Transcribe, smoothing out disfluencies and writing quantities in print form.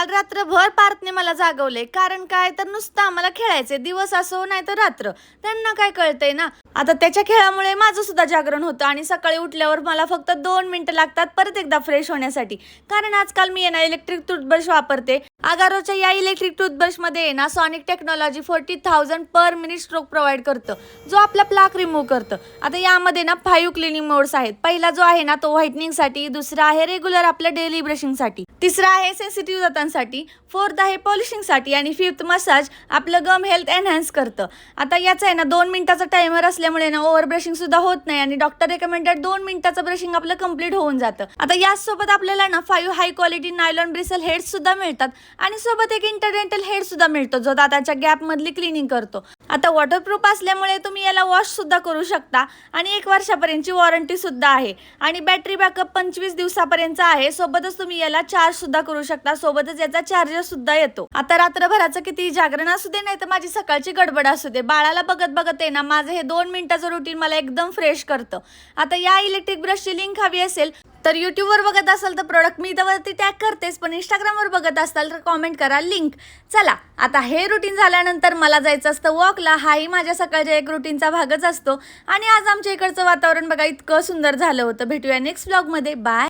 काल रात्रभर पार्थने मला जागवले, कारण काय तर नुसतं आम्हाला खेळायचे, दिवस असो नाही तर रात्र. त्यांना काय कळतंय ना. आता त्याच्या खेळामुळे माझं सुद्धा जागरण होतं आणि सकाळी उठल्यावर मला फक्त 2 मिनिटं लागतात परत एकदा फ्रेश होण्यासाठी. कारण आजकाल मी ना इलेक्ट्रिक टूथब्रश वापरते. अगारोच्या या इलेक्ट्रिक टूथब्रशमध्ये ना sonic technology 40,000 per minute stroke provide करतं, जो आपला प्लाक रिमूव्ह करतं. आता यामध्ये ना 5 क्लिनिंग मोड्स आहेत. पहिला जो आहे ना तो व्हाइटनिंगसाठी, दुसरा आहे रेग्युलर आपल्या डेली ब्रशिंगसाठी, तिसरा आहे सेन्सिटिव्ह दातांसाठी, फोर्थ आहे पॉलिशिंगसाठी आणि फिफ्थ मसाज आपलं गम हेल्थ एनहान्स करतं. आता याचा आहे ना 2 मिनिटाचा टायमर असल्यामुळे ना ओव्हर ब्रशिंग सुद्धा होत नाही आणि डॉक्टर रेकमेंडेड 2 मिनिटाचं ब्रशिंग आपलं कंप्लीट होऊन जातं. आता यासोबत आपल्याला ना 5 high quality nylon bristle heads सुद्धा मिळतात आणि सोबत एक इंटरडेंटल हेड सुद्धा मिळतो, जो दाताच्या गॅप मधली क्लिनिंग करतो. आता वॉटरप्रूफ असल्यामुळे तुम्ही याला वॉश सुद्धा करू शकता आणि 1 वर्षापर्यंतची वॉरंटी सुद्धा आहे आणि बॅटरी बॅकअप 25 दिवसापर्यंत आहे. सोबतच तुम्ही याला चार्ज सुद्धा करू शकता, सोबतच याचा चार्जर सुद्धा येतो. आता रात्रभराचं किती जागरण असू दे नाही तर माझी सकाळची गडबड असू दे, बाळाला बघत बघत आहे ना माझं हे 2 मिनिटाचं रुटीन मला एकदम फ्रेश करतं. आता या इलेक्ट्रिक ब्रशची लिंक हवी असेल तर यूट्यूबवर बघत असाल तर प्रोडक्ट मी त्यावरती टॅग करतेच, पण इंस्टाग्रामवर बघत असाल तर कॉमेंट करा लिंक. चला आता हे रुटीन झाल्यानंतर मला जायचं असतं वॉकला. हाही माझ्या सकाळच्या एक रुटीनचा भागच असतो आणि आज आमच्या इकडचं वातावरण बघा इतकं सुंदर झालं होतं. भेटूया नेक्स्ट व्लॉगमध्ये. बाय.